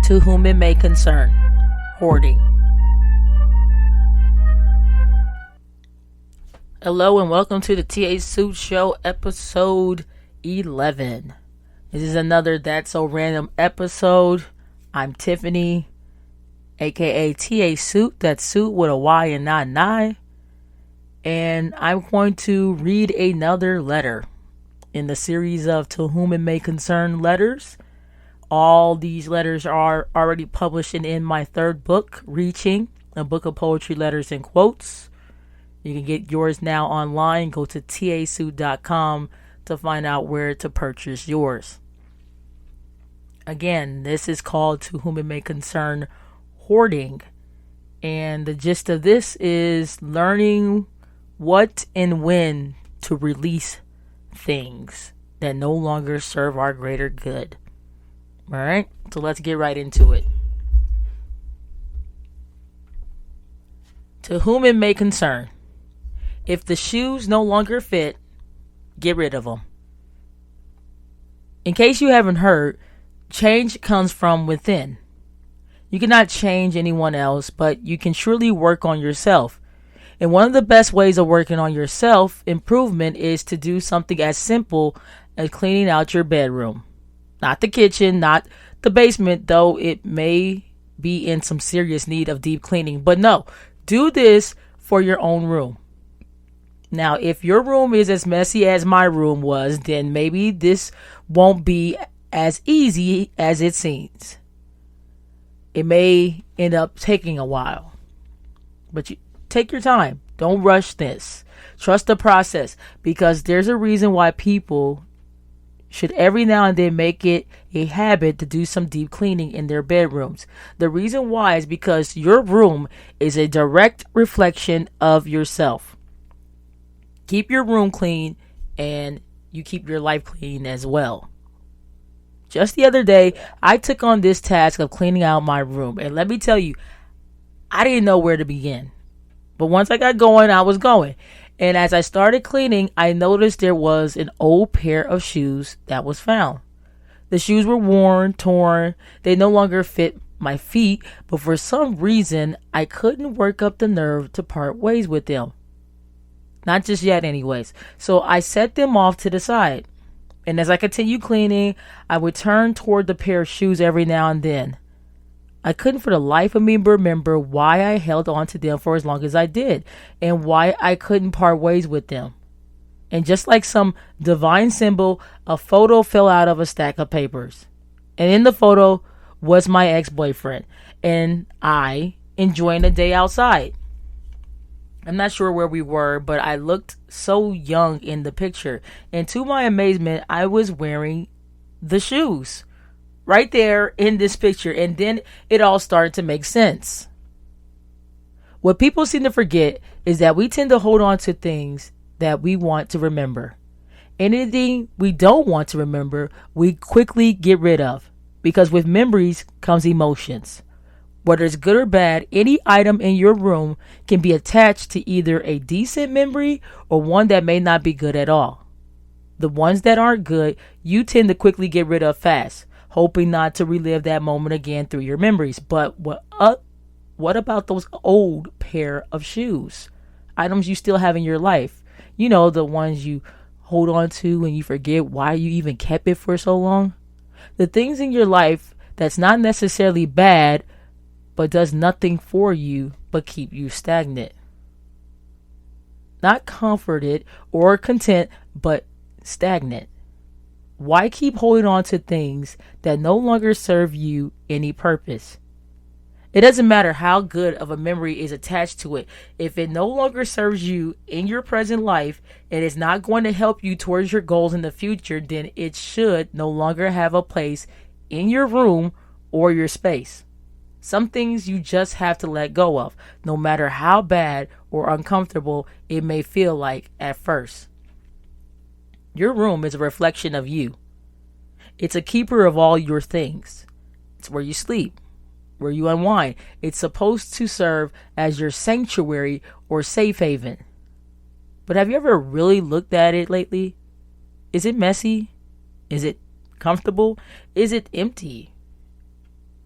To whom it may concern. Hoarding. Hello and welcome to the Suyt Show, episode 11. This is another That's So Random episode. I'm Tiffany, aka Suyt. That's Suyt with a Y and not an I. And I'm going to read another letter in the series of To Whom It May Concern letters. All these letters are already published in my third book, Reaching, a book of poetry, letters, and quotes. You can get yours now online. Go to tasuyt.com to find out where to purchase yours. Again, this is called To Whom It May Concern, Hoarding. And the gist of this is learning what and when to release things that no longer serve our greater good. All right, so let's get right into it. To whom it may concern. If the shoes no longer fit, get rid of them. In case you haven't heard, change comes from within. You cannot change anyone else, but you can surely work on yourself. And one of the best ways of working on yourself improvement is to do something as simple as cleaning out your bedroom. Not the kitchen, not the basement, though it may be in some serious need of deep cleaning. But no, do this for your own room. Now, if your room is as messy as my room was, then maybe this won't be as easy as it seems. It may end up taking a while. But you take your time. Don't rush this. Trust the process, because there's a reason why people should every now and then make it a habit to do some deep cleaning in their bedrooms. The reason why is because your room is a direct reflection of yourself. Keep your room clean and you keep your life clean as well. Just the other day, I took on this task of cleaning out my room. And let me tell you, I didn't know where to begin. But once I got going, I was going. And as I started cleaning, I noticed there was an old pair of shoes that was found. The shoes were worn, torn. They no longer fit my feet. But for some reason, I couldn't work up the nerve to part ways with them. Not just yet anyways. So I set them off to the side. And as I continued cleaning, I would turn toward the pair of shoes every now and then. I couldn't for the life of me remember why I held on to them for as long as I did, and why I couldn't part ways with them. And just like some divine symbol, a photo fell out of a stack of papers. And in the photo was my ex-boyfriend, and I enjoying a day outside. I'm not sure where we were, but I looked so young in the picture. And to my amazement, I was wearing the shoes right there in this picture. And then it all started to make sense. What people seem to forget is that we tend to hold on to things that we want to remember. Anything we don't want to remember, we quickly get rid of. Because with memories comes emotions. Whether it's good or bad, any item in your room can be attached to either a decent memory or one that may not be good at all. The ones that aren't good, you tend to quickly get rid of fast, hoping not to relive that moment again through your memories. But what about those old pair of shoes? Items you still have in your life. You know, the ones you hold on to and you forget why you even kept it for so long. The things in your life that's not necessarily bad, but does nothing for you but keep you stagnant. Not comforted or content, but stagnant. Why keep holding on to things that no longer serve you any purpose? It doesn't matter how good of a memory is attached to it. If it no longer serves you in your present life and is not going to help you towards your goals in the future, then it should no longer have a place in your room or your space. Some things you just have to let go of, no matter how bad or uncomfortable it may feel like at first. Your room is a reflection of you. It's a keeper of all your things. It's where you sleep, where you unwind. It's supposed to serve as your sanctuary or safe haven. But have you ever really looked at it lately? Is it messy? Is it comfortable? Is it empty?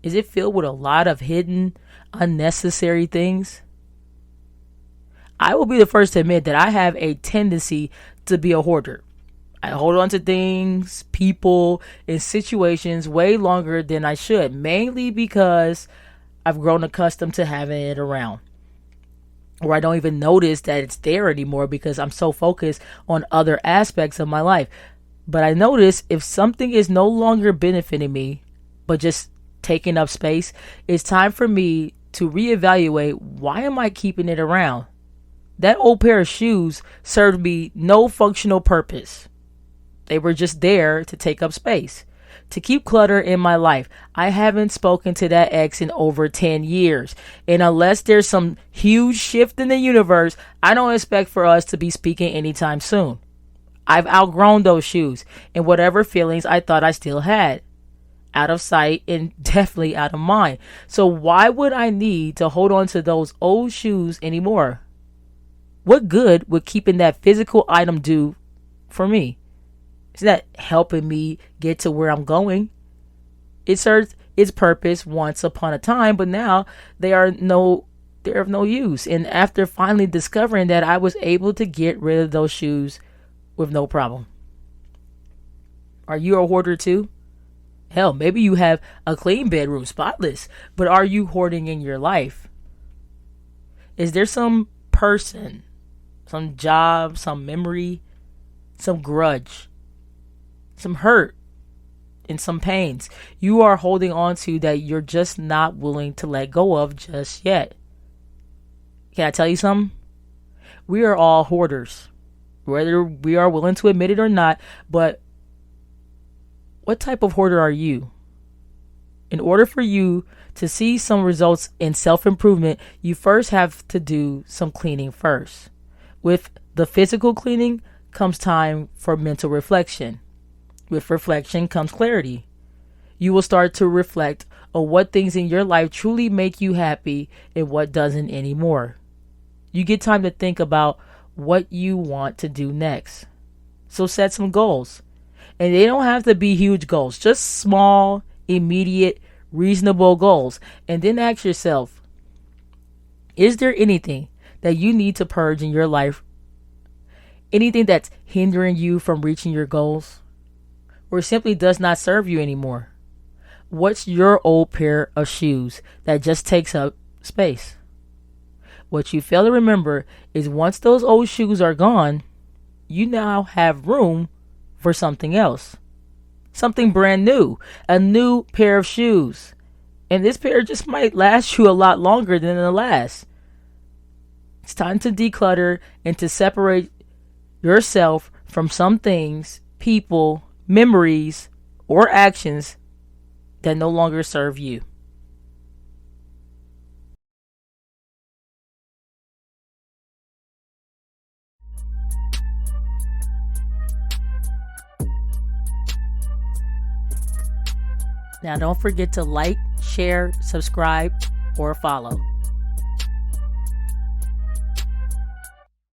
Is it filled with a lot of hidden, unnecessary things? I will be the first to admit that I have a tendency to be a hoarder. I hold on to things, people, and situations way longer than I should, mainly because I've grown accustomed to having it around. Or I don't even notice that it's there anymore because I'm so focused on other aspects of my life. But I notice if something is no longer benefiting me, but just taking up space, it's time for me to reevaluate, why am I keeping it around? That old pair of shoes served me no functional purpose. They were just there to take up space, to keep clutter in my life. I haven't spoken to that ex in over 10 years. And unless there's some huge shift in the universe, I don't expect for us to be speaking anytime soon. I've outgrown those shoes and whatever feelings I thought I still had. Out of sight and definitely out of mind. So why would I need to hold on to those old shoes anymore? What good would keeping that physical item do for me? It's not helping me get to where I'm going. It served its purpose once upon a time, but now they're of no use. And after finally discovering that, I was able to get rid of those shoes with no problem. Are you a hoarder too? Hell, maybe you have a clean bedroom, spotless, but are you hoarding in your life? Is there some person, some job, some memory, some grudge, some hurt, and some pains you are holding on to that you're just not willing to let go of just yet? Can I tell you something? We are all hoarders, whether we are willing to admit it or not, but what type of hoarder are you? In order for you to see some results in self-improvement, you first have to do some cleaning first. With the physical cleaning comes time for mental reflection. With reflection comes clarity. You will start to reflect on what things in your life truly make you happy and what doesn't anymore. You get time to think about what you want to do next. So set some goals. And they don't have to be huge goals, just small, immediate, reasonable goals. And then ask yourself, is there anything that you need to purge in your life? Anything that's hindering you from reaching your goals? Or simply does not serve you anymore? What's your old pair of shoes that just takes up space? What you fail to remember is once those old shoes are gone, you now have room for something else. Something brand new. A new pair of shoes. And this pair just might last you a lot longer than the last. It's time to declutter and to separate yourself from some things, people, memories, or actions that no longer serve you. Now don't forget to like, share, subscribe, or follow.